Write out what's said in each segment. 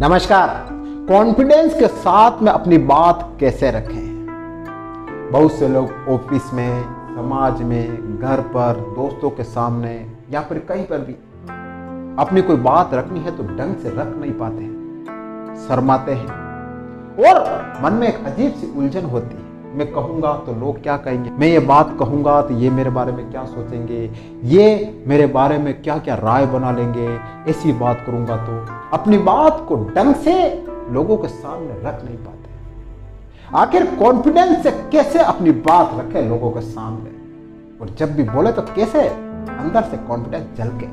नमस्कार। कॉन्फिडेंस के साथ में अपनी बात कैसे रखें? बहुत से लोग ऑफिस में, समाज में, घर पर, दोस्तों के सामने या फिर कहीं पर भी अपनी कोई बात रखनी है तो ढंग से रख नहीं पाते हैं, शर्माते हैं और मन में एक अजीब सी उलझन होती है। मैं कहूंगा तो लोग क्या कहेंगे, मैं ये बात कहूंगा तो ये मेरे बारे में क्या सोचेंगे, ये मेरे बारे में क्या क्या राय बना लेंगे, ऐसी बात करूंगा तो अपनी बात को ढंग से लोगों के सामने रख नहीं पाते। आखिर कॉन्फिडेंस से कैसे अपनी बात रखें लोगों के सामने, और जब भी बोले तो कैसे अंदर से कॉन्फिडेंस झलके,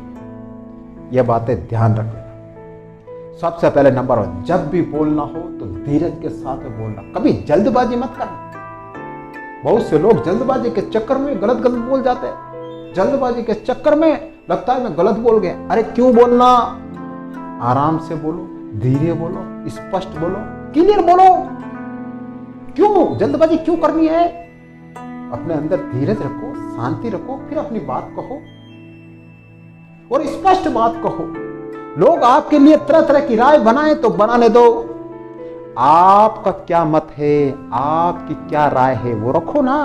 ये बातें ध्यान रखें। सबसे पहले नंबर 1, जब भी बोलना हो तो धीरज के साथ में बोलना, कभी जल्दबाजी मत करना। बहुत से लोग जल्दबाजी के चक्कर में गलत बोल जाते हैं। जल्दबाजी के चक्कर में लगता है मैं गलत बोल गया। अरे क्यों बोलना, आराम से बोलो, धीरे बोलो, स्पष्ट बोलो, क्लियर बोलो। क्यों जल्दबाजी क्यों करनी है? अपने अंदर धीरज रखो, शांति रखो, फिर अपनी बात कहो और स्पष्ट बात कहो। लोग आपके लिए तरह तरह की राय बनाए तो बनाने दो, आपका क्या मत है, आपकी क्या राय है वो रखो ना।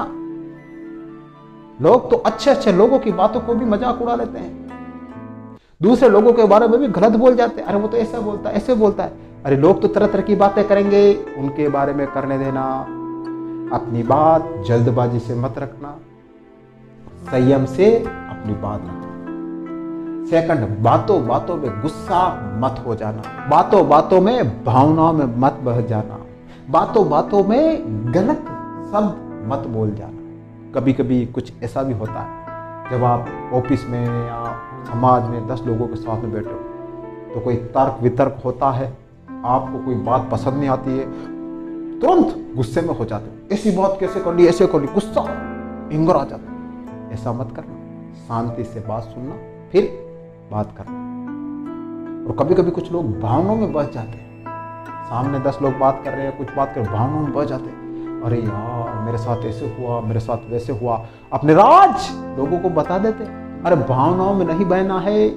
लोग तो अच्छे अच्छे लोगों की बातों को भी मजाक उड़ा लेते हैं, दूसरे लोगों के बारे में भी गलत बोल जाते हैं। अरे वो तो ऐसा बोलता है, ऐसे बोलता है। अरे लोग तो तरह तरह की बातें करेंगे, उनके बारे में करने देना। अपनी बात जल्दबाजी से मत रखना, संयम से अपनी बात रखना। सेकंड, बातों बातों में गुस्सा मत हो जाना, बातों बातों में भावनाओं में मत बह जाना, बातों बातों में गलत शब्द मत बोल जाना। कभी कभी कुछ ऐसा भी होता है, जब आप ऑफिस में या समाज में 10 लोगों के साथ में बैठे हो तो कोई तर्क वितर्क होता है, आपको कोई बात पसंद नहीं आती है, तुरंत गुस्से में हो जाते हो। ऐसी बात कैसे कर ली, ऐसे कर ली, गुस्सा एंगर आ जाता है। ऐसा मत करना, शांति से बात सुनना, फिर बात करना। और कभी कभी कुछ लोग भावनाओं में बह जाते हैं, सामने 10 लोग बात कर रहे हैं, कुछ बात कर भावनाओं में बह जाते हैं। अरे यार मेरे साथ ऐसे हुआ, मेरे साथ वैसे हुआ, अपने राज लोगों को बता देते। अरे भावनाओं में नहीं बहना है,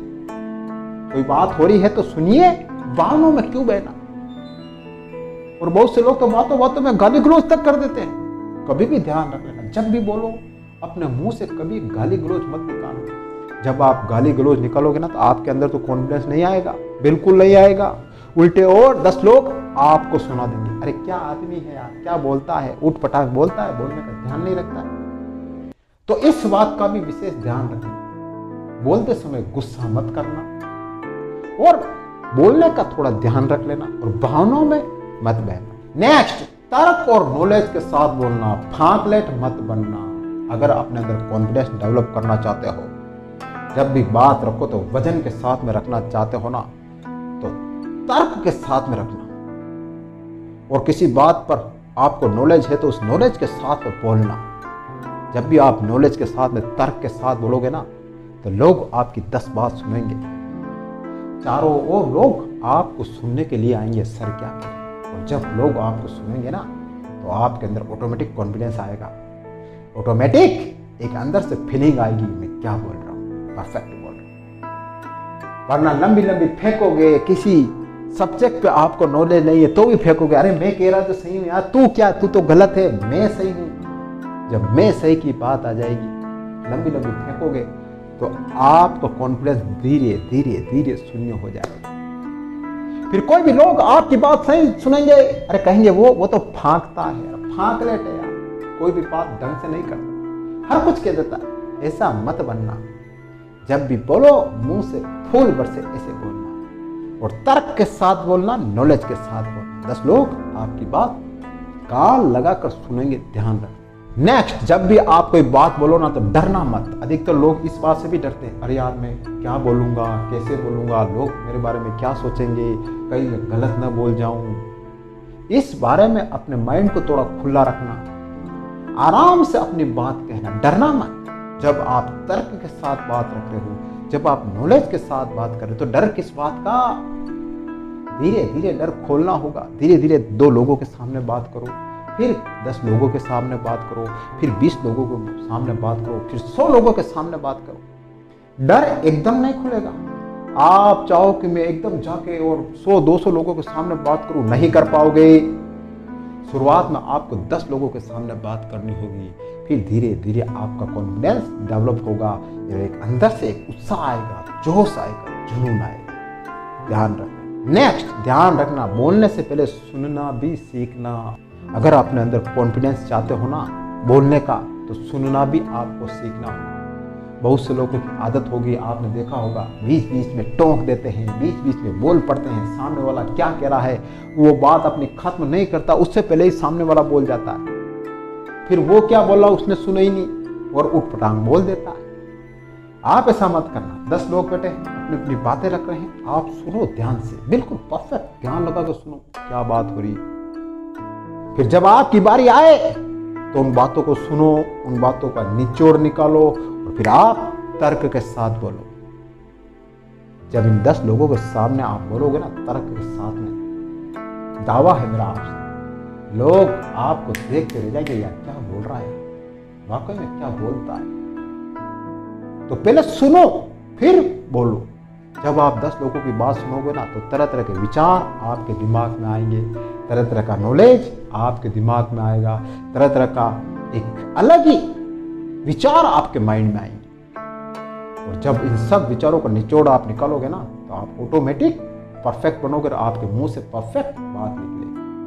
कोई बात हो रही है तो सुनिए, भावनाओं में क्यों बहना। और बहुत से लोग तो बातों बातों में गाली गलौज तक कर देते हैं। कभी भी ध्यान रख लेना, जब भी बोलो अपने मुंह से कभी गाली गलौज मत निकालो। जब आप गाली गलौज निकालोगे ना तो आपके अंदर तो कॉन्फिडेंस नहीं आएगा, बिल्कुल नहीं आएगा। उल्टे और 10 लोग आपको सुना देंगे, अरे क्या आदमी है यार, क्या बोलता है, उठ पटाख बोलता है, बोलने का ध्यान नहीं रखता है। तो इस बात का भी विशेष ध्यान रखना, बोलते समय गुस्सा मत करना और बोलने का थोड़ा ध्यान रख लेना और भावनाओं में मत बहना। नेक्स्ट, तर्क और नॉलेज के साथ बोलना, फांकलेट मत बनना। अगर अपने अंदर कॉन्फिडेंस डेवलप करना चाहते हो, जब भी बात रखो तो वजन के साथ में रखना चाहते हो ना, तो तर्क के साथ में रखना। और किसी बात पर आपको नॉलेज है तो उस नॉलेज के साथ में बोलना। जब भी आप नॉलेज के साथ में तर्क के साथ बोलोगे ना तो लोग आपकी 10 बात सुनेंगे, चारों ओर लोग आपको सुनने के लिए आएंगे, सर क्या करें। और जब लोग आपको सुनेंगे ना तो आपके अंदर ऑटोमेटिक कॉन्फिडेंस आएगा, ऑटोमेटिक एक अंदर से फीलिंग आएगी, मैं क्या बोल रहा हूँ, परफेक्ट बोल रहा हूँ। वरना लंबी लंबी फेंकोगे, किसी सब्जेक्ट पे आपको नॉलेज नहीं है तो भी फेंकोगे, अरे मैं कह रहा तो सही हूँ यार, तू क्या, तू तो गलत है, मैं सही हूँ। जब मैं सही की बात आ जाएगी, लंबी लंबी फेंकोगे तो आपका कॉन्फिडेंस धीरे धीरे धीरे शून्य हो जाएगा। फिर कोई भी लोग आपकी बात सही सुनेंगे, अरे कहेंगे वो तो फांकता है, फांक लेते यार, कोई भी बात ढंग से नहीं करता, हर कुछ कह देता। ऐसा मत बनना। जब भी बोलो मुंह से फूल बरसे ऐसे बोलना और तर्क के साथ बोलना, नॉलेज के साथ बोलना। 10 लोग आपकी बात कान लगाकर सुनेंगे, ध्यान रखना। नेक्स्ट, जब भी आप कोई बात बोलो ना तो डरना मत। अधिकतर लोग इस बात से भी डरते हैं, अरे यार मैं क्या बोलूंगा, कैसे बोलूंगा, लोग मेरे बारे में क्या सोचेंगे, कहीं गलत ना बोल जाऊं। इस बारे में अपने माइंड को थोड़ा खुला रखना, आराम से अपनी बात कहना, डरना मत। जब आप तर्क के साथ बात रख रहे हो, जब आप नॉलेज के साथ बात कर रहे हो तो डर किस बात का, धीरे धीरे डर खोलना होगा। धीरे धीरे 2 लोगों के सामने बात करो, फिर 10 लोगों के सामने बात करो, फिर 20 लोगों के सामने बात करो, फिर 100 लोगों के सामने बात करो। डर एकदम नहीं खुलेगा, आप चाहो कि मैं एकदम जाके और 100-200 लोगों के सामने बात करूं, नहीं कर पाओगे। शुरुआत में आपको 10 लोगों के सामने बात करनी होगी, फिर धीरे धीरे आपका कॉन्फिडेंस डेवलप होगा, एक अंदर से एक उत्साह आएगा, जोश आएगा, जुनून आएगा। ध्यान रखना। नेक्स्ट, ध्यान रखना, बोलने से पहले सुनना भी सीखना। अगर अपने अंदर कॉन्फिडेंस चाहते हो ना बोलने का, तो सुनना भी आपको सीखना होगा। बहुत से लोगों की आदत होगी, आपने देखा होगा, बीच बीच में टोक देते हैं, बीच बीच में बोल पड़ते हैं, सामने वाला क्या कह रहा है वो बात अपनी खत्म नहीं करता, उससे पहले ही सामने वाला बोल जाता है। फिर वो क्या बोला उसने सुना ही नहीं और उठ पटांग बोल देता है। आप ऐसा मत करना। 10 लोग बैठे अपनी अपनी बातें रख रहे हैं, आप सुनो ध्यान से, बिल्कुल परफेक्ट ध्यान लगा कर सुनो क्या बात हो रही है। फिर जब आपकी बारी आए तो उन बातों को सुनो, उन बातों का निचोड़ निकालो और फिर आप तर्क के साथ बोलो। जब इन 10 लोगों के सामने आप बोलोगे ना तर्क के साथ में, दावा है मेरा आपसे, लोग आपको देखते रह जाएंगे, यार क्या बोल रहा है, वाकई में क्या बोलता है। तो पहले सुनो फिर बोलो। जब आप 10 लोगों की बात सुनोगे ना तो तरह तरह के विचार आपके दिमाग में आएंगे, तरह तरह का नॉलेज आपके दिमाग में आएगा, तरह तरह का एक अलग ही विचार आपके माइंड में आएंगे। और जब इन सब विचारों का निचोड़ आप निकालोगे ना तो आप ऑटोमेटिक परफेक्ट बनोगे और आपके मुंह से परफेक्ट बात निकलेगी।